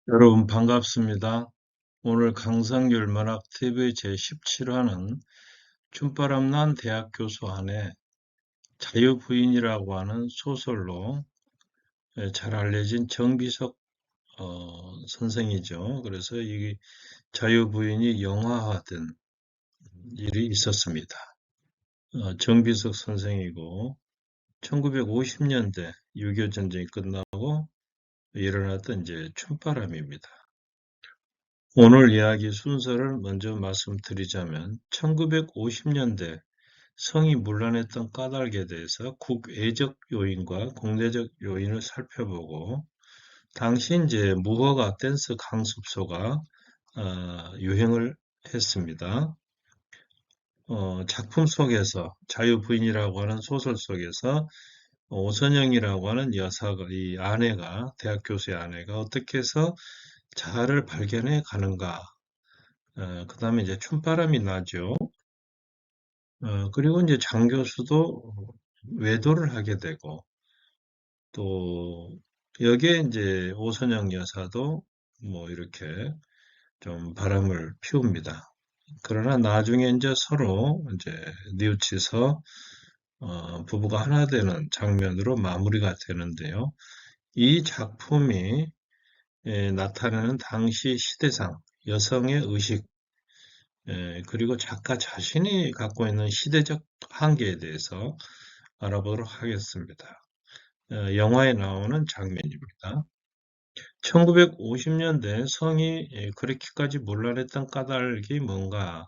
여러분 반갑습니다. 오늘 강성규 문학TV 제17화는 춤바람난 대학 교수 안에 자유부인이라고 하는 소설로 잘 알려진 정비석 선생이죠. 그래서 이 자유부인이 영화화된 일이 있었습니다. 정비석 선생이고 1950년대 6.25 전쟁이 끝나고 일어났던 이제 춤바람입니다. 오늘 이야기 순서를 먼저 말씀드리자면 1950년대 성이 문란했던 까닭에 대해서 국외적 요인과 국내적 요인을 살펴보고 당시 이제 무허가 댄스 강습소가 유행을 했습니다. 작품 속에서 자유부인이라고 하는 소설 속에서 오선영이라고 하는 여사가 이 아내가 대학 교수의 아내가 어떻게 해서 자아를 발견해 가는가 그 다음에 이제 춤바람이 나죠. 그리고 이제 장 교수도 외도를 하게 되고, 또, 여기에 이제 오선영 여사도 뭐 이렇게 좀 바람을 피웁니다. 그러나 나중에 이제 서로 이제 뉘우치서, 부부가 하나 되는 장면으로 마무리가 되는데요. 이 작품이 나타내는 당시 시대상, 여성의 의식, 그리고 작가 자신이 갖고 있는 시대적 한계에 대해서 알아보도록 하겠습니다. 영화에 나오는 장면입니다. 1950년대 성이 그렇게까지 문란했던 까닭이 뭔가?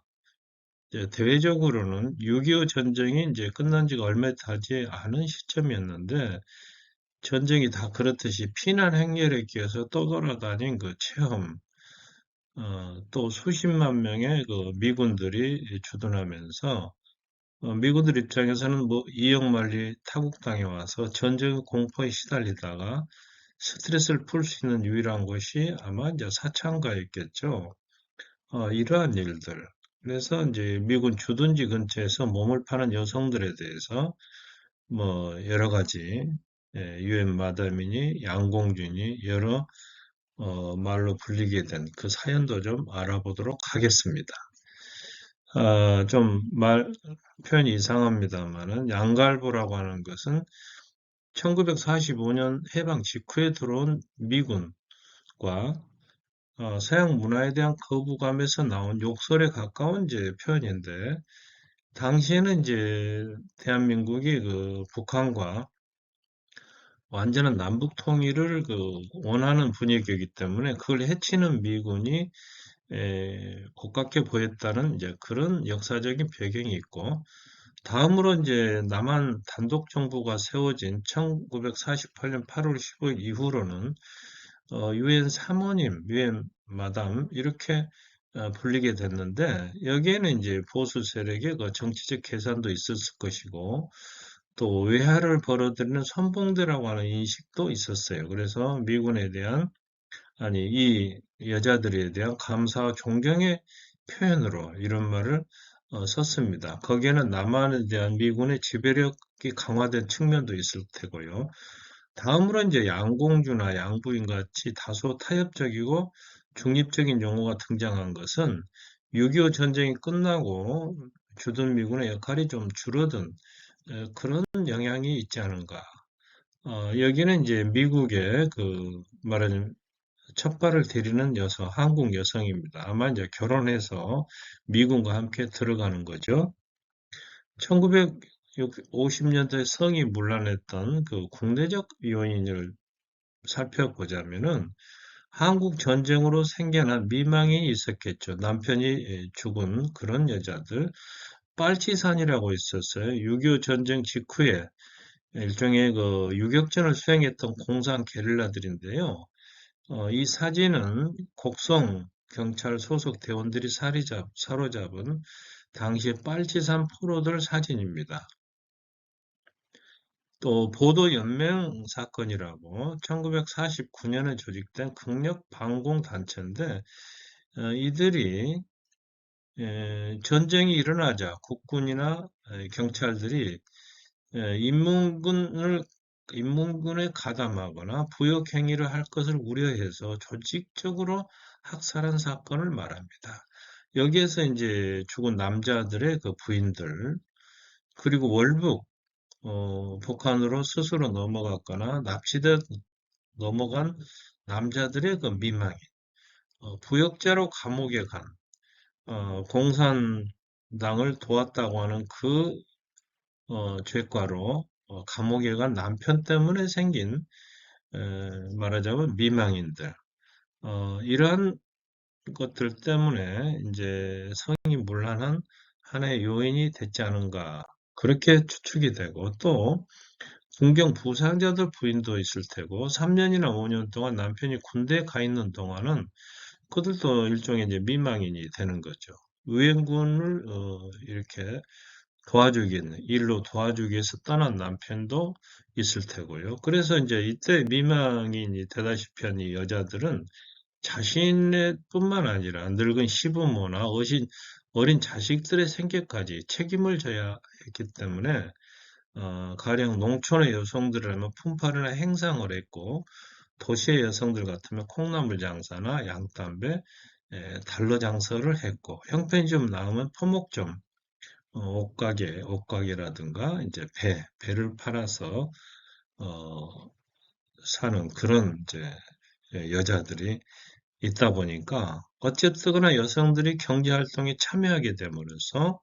대외적으로는 6.25 전쟁이 이제 끝난 지가 얼마 되지 않은 시점이었는데, 전쟁이 다 그렇듯이 피난 행렬에 끼어서 떠돌아다닌 그 체험, 또 수십만 명의 그 미군들이 주둔하면서 미군들 입장에서는 뭐 이역만리 타국당에 와서 전쟁 공포에 시달리다가 스트레스를 풀 수 있는 유일한 곳이 아마 이제 사창가였겠죠. 이러한 일들. 그래서 이제 미군 주둔지 근처에서 몸을 파는 여성들에 대해서 뭐 여러 가지 유엔 마담이니 양공주니 여러 말로 불리게 된 그 사연도 좀 알아보도록 하겠습니다. 좀 표현이 이상합니다만은 양갈부라고 하는 것은 1945년 해방 직후에 들어온 미군과 서양 문화에 대한 거부감에서 나온 욕설에 가까운 이제 표현인데, 당시에는 이제 대한민국이 그 북한과 완전한 남북 통일을 그 원하는 분위기이기 때문에 그걸 해치는 미군이 고깝게 보였다는 이제 그런 역사적인 배경이 있고, 다음으로 이제 남한 단독 정부가 세워진 1948년 8월 15일 이후로는 유엔 사모님, 유엔 마담 이렇게 불리게 됐는데, 여기에는 이제 보수 세력의 그 정치적 계산도 있었을 것이고 또 외화를 벌어들이는 선봉대라고 하는 인식도 있었어요. 그래서 미군에 대한 이 여자들에 대한 감사와 존경의 표현으로 이런 말을 썼습니다. 거기에는 남한에 대한 미군의 지배력이 강화된 측면도 있을 테고요. 다음으로 이제 양공주나 양부인 같이 다소 타협적이고 중립적인 용어가 등장한 것은 6.25 전쟁이 끝나고 주둔 미군의 역할이 좀 줄어든 그런 영향이 있지 않은가. 여기는 이제 미국의 그 말하자면 첫 발을 디디는 여성, 한국 여성입니다. 아마 이제 결혼해서 미군과 함께 들어가는 거죠. 1950년대 성이 문란했던 그 국내적 요인을 살펴보자면은 한국 전쟁으로 생겨난 미망이 있었겠죠. 남편이 죽은 그런 여자들. 빨치산이라고 있었어요. 6.25 전쟁 직후에 일종의 그 유격전을 수행했던 공산 게릴라들인데요. 이 사진은 곡성 경찰 소속 대원들이 사로잡은 당시의 빨치산 포로들 사진입니다. 또 보도연맹 사건이라고 1949년에 조직된 극력 반공 단체인데, 이들이 전쟁이 일어나자 국군이나 경찰들이 인민군을 인문군에 가담하거나 부역 행위를 할 것을 우려해서 조직적으로 학살한 사건을 말합니다. 여기에서 이제 죽은 남자들의 그 부인들, 그리고 월북, 북한으로 스스로 넘어갔거나 납치돼 넘어간 남자들의 그 미망인, 부역자로 감옥에 간, 공산당을 도왔다고 하는 그 죄과로 감옥에 간 남편 때문에 생긴 말하자면 미망인들, 이러한 것들 때문에 이제 성이 문란한 하나의 요인이 됐지 않은가 그렇게 추측이 되고, 또 군경 부상자들 부인도 있을 테고, 3년이나 5년 동안 남편이 군대에 가 있는 동안은 그들도 일종의 이제 미망인이 되는 거죠. 유엔군을 이렇게 도와주기, 일로 도와주기 위해서 떠난 남편도 있을 테고요. 그래서 이제 이때 미망인이 되다시피 한 이 여자들은 자신의 뿐만 아니라 늙은 시부모나 어린 자식들의 생계까지 책임을 져야 했기 때문에, 가령 농촌의 여성들이라면 품팔이나 행상을 했고, 도시의 여성들 같으면 콩나물 장사나 양담배, 달러 장사를 했고, 형편이 좀 나으면 포목점, 옷가게라든가 이제 배를 팔아서 어, 사는 그런 이제 여자들이 있다 보니까 어쨌거나 여성들이 경제 활동에 참여하게 됨으로써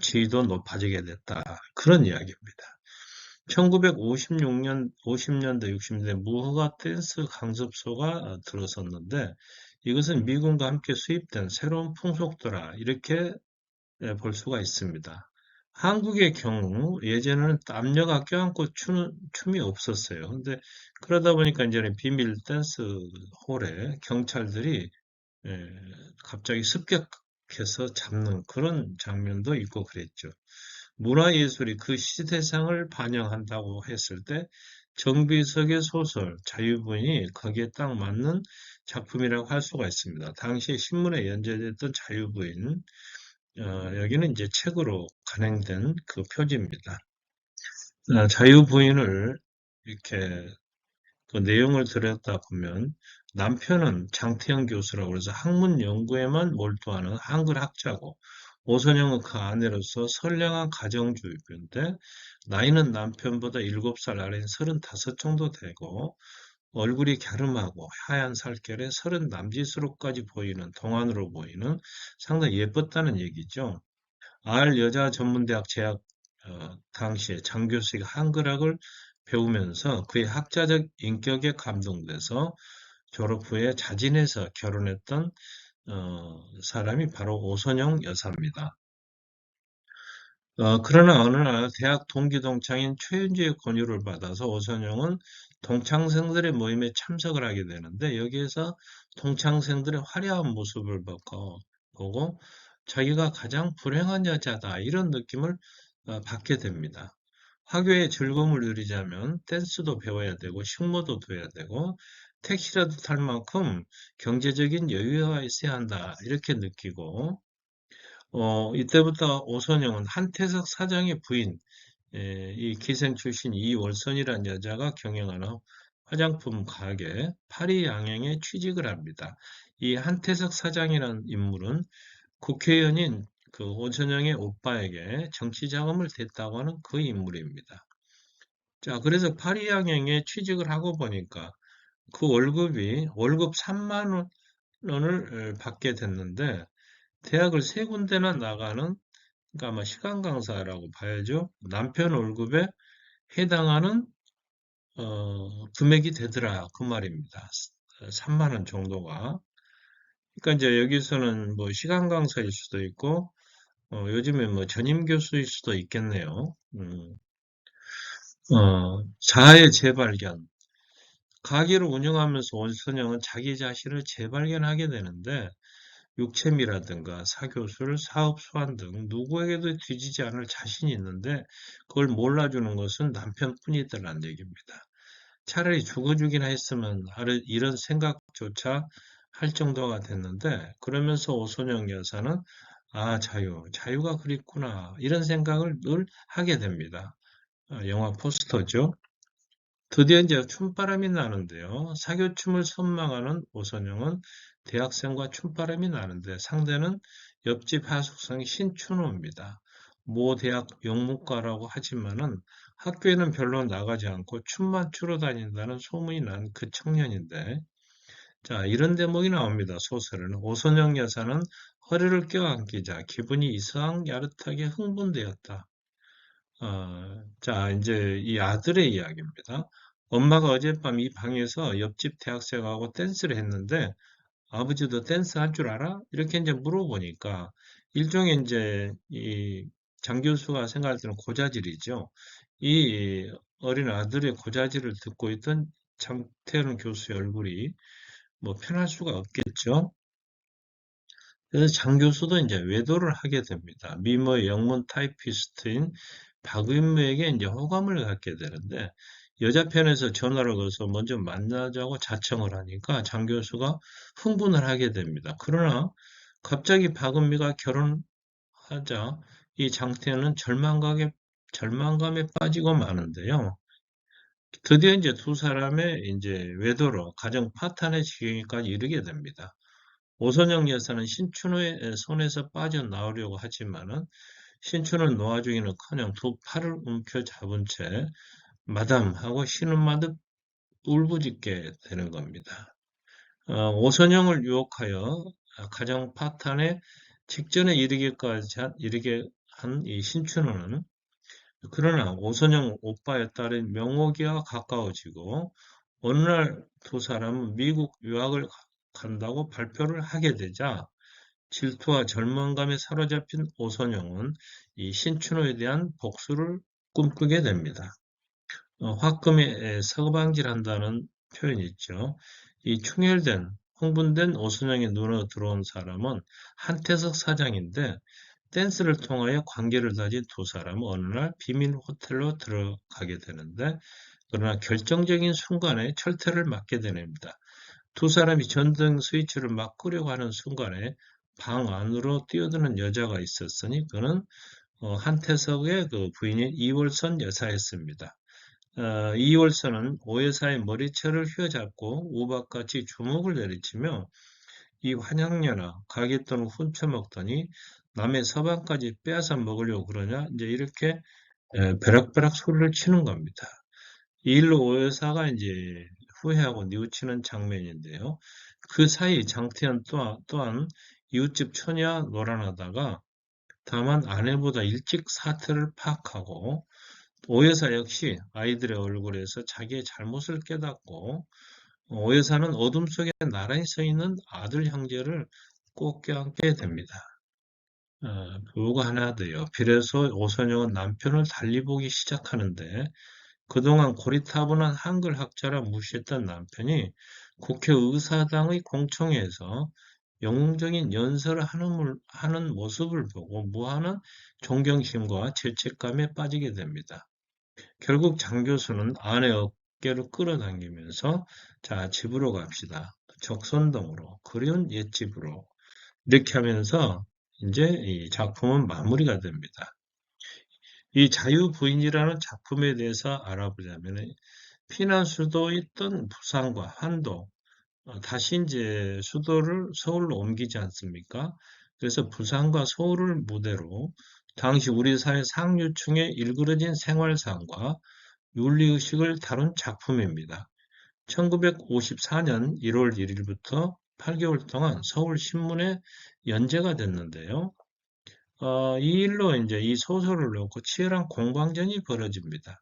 지위도 높아지게 됐다. 그런 이야기입니다. 1956년, 50년대, 60년대 무허가 댄스 강습소가 들어섰는데, 이것은 미군과 함께 수입된 새로운 풍속도라 이렇게 볼 수가 있습니다. 한국의 경우 예전에는 남녀가 껴안고 추는 춤이 없었어요. 근데 그러다 보니까 이제는 비밀 댄스 홀에 경찰들이 예, 갑자기 습격해서 잡는 그런 장면도 있고 그랬죠. 문화예술이 그 시대상을 반영한다고 했을 때 정비석의 소설 자유부인이 거기에 딱 맞는 작품이라고 할 수가 있습니다. 당시에 신문에 연재됐던 자유부인, 여기는 이제 책으로 간행된 그 표지입니다. 자유부인을 이렇게 그 내용을 들여다보면 남편은 장태영 교수라고 해서 학문 연구에만 몰두하는 한글 학자고, 오선영은 그 아내로서 선량한 가정주부인데, 나이는 남편보다 7살 아래인 35 정도 되고, 얼굴이 갸름하고 하얀 살결에 서른 남짓으로까지 보이는, 동안으로 보이는, 상당히 예뻤다는 얘기죠. 여자 전문대학 재학 당시에 장 교수가 한글학을 배우면서 그의 학자적 인격에 감동돼서 졸업 후에 자진해서 결혼했던 사람이 바로 오선영 여사입니다. 그러나 어느 날 대학 동기 동창인 최윤주의 권유를 받아서 오선영은 동창생들의 모임에 참석을 하게 되는데, 여기에서 동창생들의 화려한 모습을 보고 자기가 가장 불행한 여자다 이런 느낌을 받게 됩니다. 학교의 즐거움을 누리자면 댄스도 배워야 되고 식모도 둬야 되고 택시라도 탈 만큼 경제적인 여유가 있어야 한다 이렇게 느끼고, 이때부터 오선영은 한태석 사장의 부인, 이 기생 출신 이월선이라는 여자가 경영하는 화장품 가게 파리양행에 취직을 합니다. 이 한태석 사장이라는 인물은 국회의원인 그 오선영의 오빠에게 정치 자금을 댔다고 하는 그 인물입니다. 자, 그래서 파리양행에 취직을 하고 보니까 그 월급 3만 원을 받게 됐는데, 대학을 세 군데나 나가는, 그러니까 아마 시간 강사라고 봐야죠. 남편 월급에 해당하는 금액이 되더라 그 말입니다. 3만 원 정도가. 그러니까 이제 여기서는 뭐 시간 강사일 수도 있고, 요즘에 뭐 전임 교수일 수도 있겠네요. 자아의 재발견. 가게를 운영하면서 원선영은 자기 자신을 재발견하게 되는데, 육체미라든가 사교술, 사업 수완 등 누구에게도 뒤지지 않을 자신이 있는데 그걸 몰라주는 것은 남편뿐이더란 얘기입니다. 차라리 죽어주기나 했으면 이런 생각조차 할 정도가 됐는데, 그러면서 오선영 여사는 자유가 그립구나 이런 생각을 늘 하게 됩니다. 영화 포스터죠. 드디어 이제 춤바람이 나는데요. 사교춤을 선망하는 오선영은 대학생과 춤바람이 나는데 상대는 옆집 하숙생 신춘호입니다. 모 대학 영문과라고 하지만은 학교에는 별로 나가지 않고 춤만 추러 다닌다는 소문이 난 그 청년인데, 자, 이런 대목이 나옵니다. 소설에는 오선영 여사는 허리를 껴안기자 기분이 이상 야릇하게 흥분되었다. 자, 이제 이 아들의 이야기입니다. 엄마가 어젯밤 이 방에서 옆집 대학생하고 댄스를 했는데, 아버지도 댄스 할 줄 알아? 이렇게 이제 물어보니까, 일종의 이제 이 장 교수가 생각할 때는 고자질이죠. 이 어린 아들의 고자질을 듣고 있던 장태현 교수의 얼굴이 뭐 편할 수가 없겠죠. 그래서 장 교수도 이제 외도를 하게 됩니다. 미모의 영문 타이피스트인 박윤무에게 이제 호감을 갖게 되는데, 여자 편에서 전화를 걸어서 먼저 만나자고 자청을 하니까 장 교수가 흥분을 하게 됩니다. 그러나 갑자기 박은미가 결혼하자 이 장태현은 절망감에 빠지고 마는데요. 드디어 이제 두 사람의 이제 외도로 가정 파탄의 지경까지 이르게 됩니다. 오선영 여사는 신춘호의 손에서 빠져나오려고 하지만은 신춘호는 놓아주기는커녕 두 팔을 움켜잡은 채 마담 하고 신음마듯 울부짖게 되는 겁니다. 오선영을 유혹하여 가정 파탄의 직전에 이르게 한 이 신춘호는 그러나 오선영 오빠의 딸인 명옥이와 가까워지고 어느 날 두 사람은 미국 유학을 간다고 발표를 하게 되자 질투와 절망감에 사로잡힌 오선영은 이 신춘호에 대한 복수를 꿈꾸게 됩니다. 화금에 서방질한다는 표현이 있죠. 이 충혈된, 흥분된 오선영의 눈에 들어온 사람은 한태석 사장인데 댄스를 통하여 관계를 다진 두 사람은 어느 날 비밀 호텔로 들어가게 되는데 그러나 결정적인 순간에 철퇴를 맞게 됩니다. 두 사람이 전등 스위치를 막 끄려고 하는 순간에 방 안으로 뛰어드는 여자가 있었으니 그는 한태석의 그 부인인 이월선 여사였습니다. 이월선은 오 여사의 머리채를 휘어잡고 우박같이 주먹을 내리치며 이 환양녀나 가게 돈을 훔쳐먹더니 남의 서방까지 빼앗아 먹으려고 그러냐 이제 이렇게 벼락벼락 소리를 치는 겁니다. 이 일로 오 여사가 이제 후회하고 뉘우치는 장면인데요. 그 사이 장태현 또한 이웃집 처녀와 놀아나다가 다만 아내보다 일찍 사태를 파악하고 오 여사 역시 아이들의 얼굴에서 자기의 잘못을 깨닫고 오 여사는 어둠 속에 나란히 서 있는 아들 형제를 꼭 껴안게 됩니다. 부부가 하나 돼요. 비로소 오선영은 남편을 달리 보기 시작하는데 그동안 고리타분한 한글 학자라 무시했던 남편이 국회의사당의 공청회에서 영웅적인 연설을 하는 모습을 보고 무한한 존경심과 죄책감에 빠지게 됩니다. 결국 장 교수는 아내 어깨를 끌어당기면서 자, 집으로 갑시다. 적선동으로, 그리운 옛집으로 이렇게 하면서 이제 이 작품은 마무리가 됩니다. 이 자유부인이라는 작품에 대해서 알아보자면 피난 수도에 있던 부산과 한도, 다시 이제 수도를 서울로 옮기지 않습니까? 그래서 부산과 서울을 무대로 당시 우리 사회 상류층의 일그러진 생활상과 윤리의식을 다룬 작품입니다. 1954년 1월 1일부터 8개월 동안 서울신문에 연재가 됐는데요. 이 일로 이제 이 소설을 놓고 치열한 공방전이 벌어집니다.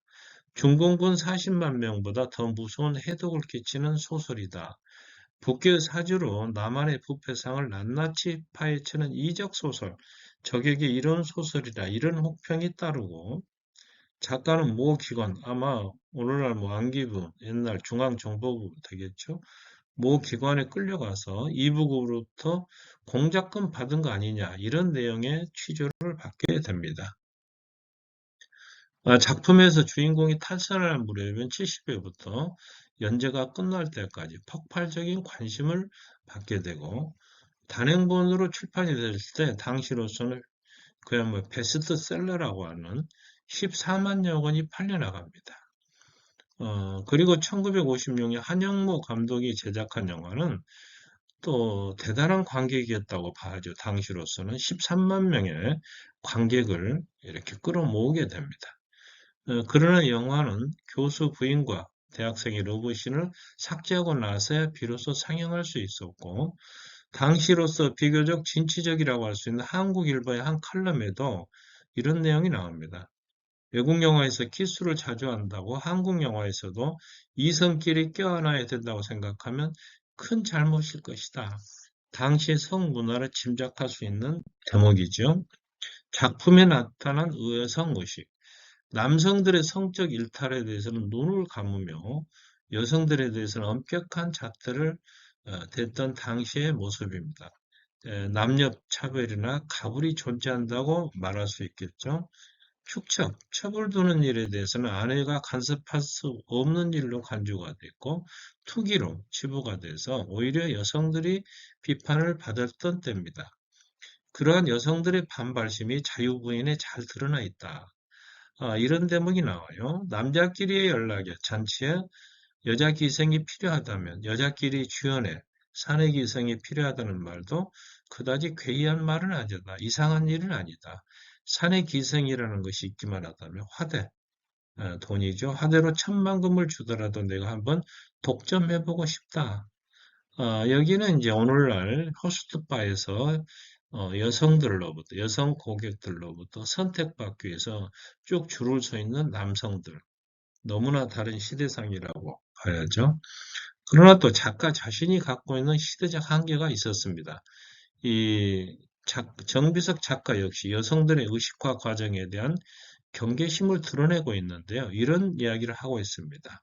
중공군 40만 명보다 더 무서운 해독을 끼치는 소설이다. 북계의 사주로 남한의 부패상을 낱낱이 파헤치는 이적 소설, 적에게 이런 소설이다. 이런 혹평이 따르고 작가는 모 기관, 아마 오늘날 뭐 안기부, 옛날 중앙정보부 되겠죠. 모 기관에 끌려가서 이북으로부터 공작금 받은 거 아니냐 이런 내용의 취조를 받게 됩니다. 작품에서 주인공이 탈선할 무렵인 70회부터 연재가 끝날 때까지 폭발적인 관심을 받게 되고 단행본으로 출판이 됐을 때 당시로서는 그야말로 베스트셀러라고 하는 14만여 권이 팔려나갑니다. 그리고 1956년 한영모 감독이 제작한 영화는 또 대단한 관객이었다고 봐야죠. 당시로서는 13만 명의 관객을 이렇게 끌어모으게 됩니다. 그러나 영화는 교수 부인과 대학생의 러브씬을 삭제하고 나서야 비로소 상영할 수 있었고, 당시로서 비교적 진취적이라고 할 수 있는 한국일보의 한 칼럼에도 이런 내용이 나옵니다. 외국 영화에서 키스를 자주 한다고 한국 영화에서도 이성끼리 껴안아야 된다고 생각하면 큰 잘못일 것이다. 당시의 성문화를 짐작할 수 있는 대목이죠. 작품에 나타난 여성의식, 남성들의 성적 일탈에 대해서는 눈을 감으며 여성들에 대해서는 엄격한 잣대를 댔던 당시의 모습입니다. 남녀 차별이나 가불이 존재한다고 말할 수 있겠죠. 축척, 첩을 두는 일에 대해서는 아내가 간섭할 수 없는 일로 간주가 됐고, 투기로 치부가 돼서 오히려 여성들이 비판을 받았던 때입니다. 그러한 여성들의 반발심이 자유부인에 잘 드러나 있다. 이런 대목이 나와요. 남자끼리의 연락에, 잔치에 여자 기생이 필요하다면 여자끼리 주연에 사내 기생이 필요하다는 말도 그다지 괴이한 말은 아니다. 이상한 일은 아니다. 사내 기생이라는 것이 있기만 하다면 화대, 돈이죠. 화대로 천만금을 주더라도 내가 한번 독점해보고 싶다. 여기는 이제 오늘날 호스트바에서 여성들로부터, 여성 고객들로부터 선택받기 위해서 쭉 줄을 서 있는 남성들, 너무나 다른 시대상이라고 봐야죠. 그러나 또 작가 자신이 갖고 있는 시대적 한계가 있었습니다. 이 정비석 작가 역시 여성들의 의식화 과정에 대한 경계심을 드러내고 있는데요. 이런 이야기를 하고 있습니다.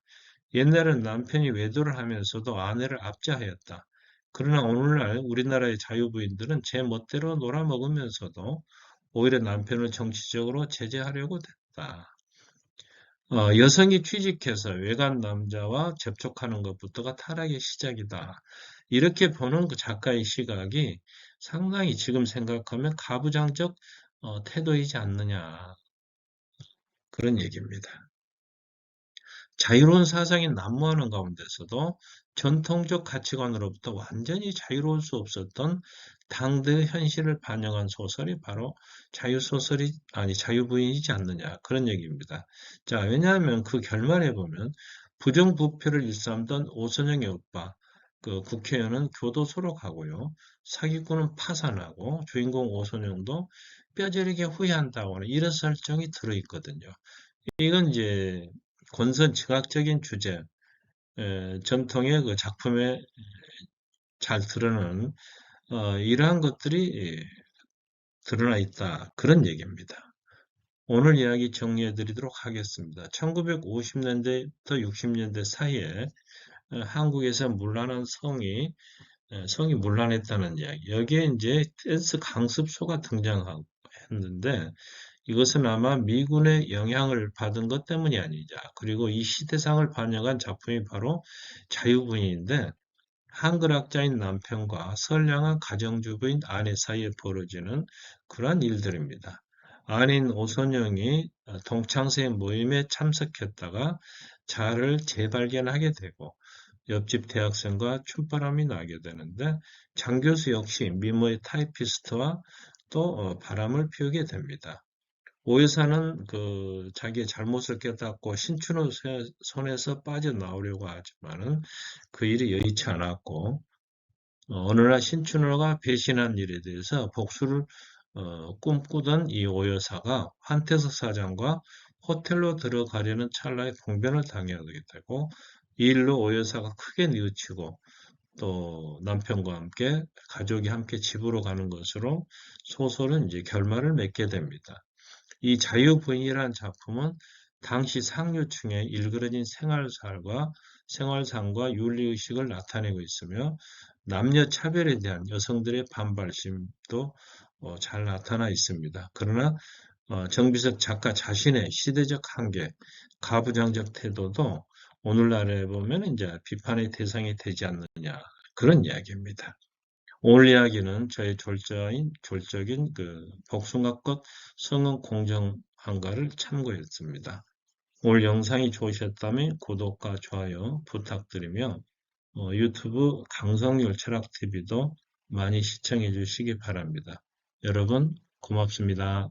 옛날엔 남편이 외도를 하면서도 아내를 압제하였다. 그러나 오늘날 우리나라의 자유부인들은 제 멋대로 놀아먹으면서도 오히려 남편을 정치적으로 제재하려고 됐다. 여성이 취직해서 외간 남자와 접촉하는 것부터가 타락의 시작이다. 이렇게 보는 그 작가의 시각이 상당히 지금 생각하면 가부장적 태도이지 않느냐. 그런 얘기입니다. 자유로운 사상이 난무하는 가운데서도 전통적 가치관으로부터 완전히 자유로울 수 없었던 당대의 현실을 반영한 소설이 바로 자유소설이, 아니, 자유부인이지 않느냐. 그런 얘기입니다. 자, 왜냐하면 그 결말에 보면 부정부패를 일삼던 오선영의 오빠, 그 국회의원은 교도소로 가고요. 사기꾼은 파산하고 주인공 오선영도 뼈저리게 후회한다고 하는 이런 설정이 들어있거든요. 이건 이제 권선 지각적인 주제, 전통의 그 작품에 잘 드러나는 이러한 것들이 드러나 있다. 그런 얘기입니다. 오늘 이야기 정리해 드리도록 하겠습니다. 1950년대부터 60년대 사이에 한국에서 문란한 성이 문란했다는 이야기. 여기에 이제 댄스 강습소가 등장했는데 이것은 아마 미군의 영향을 받은 것 때문이 아니냐. 그리고 이 시대상을 반영한 작품이 바로 자유부인인데 한글학자인 남편과 선량한 가정주부인 아내 사이에 벌어지는 그러한 일들입니다. 아내인 오선영이 동창생 모임에 참석했다가 자아를 재발견하게 되고 옆집 대학생과 춤바람이 나게 되는데 장 교수 역시 미모의 타이피스트와 또 바람을 피우게 됩니다. 오 여사는 그 자기의 잘못을 깨닫고 신춘호 손에서 빠져나오려고 하지만은 그 일이 여의치 않았고 어느 날 신춘호가 배신한 일에 대해서 복수를 꿈꾸던 이 오 여사가 환태석 사장과 호텔로 들어가려는 찰나에 봉변을 당하게 되고 이 일로 오 여사가 크게 뉘우치고 또 남편과 함께 가족이 함께 집으로 가는 것으로 소설은 이제 결말을 맺게 됩니다. 이 자유부인이라는 작품은 당시 상류층의 일그러진 생활상과 윤리의식을 나타내고 있으며 남녀 차별에 대한 여성들의 반발심도 잘 나타나 있습니다. 그러나 정비석 작가 자신의 시대적 한계, 가부장적 태도도 오늘날에 보면 이제 비판의 대상이 되지 않느냐 그런 이야기입니다. 오늘 이야기는 저의 졸적인 그 복숭아꽃 성은 공정한가를 참고했습니다. 오늘 영상이 좋으셨다면 구독과 좋아요 부탁드리며 유튜브 강성률 철학TV도 많이 시청해 주시기 바랍니다. 여러분 고맙습니다.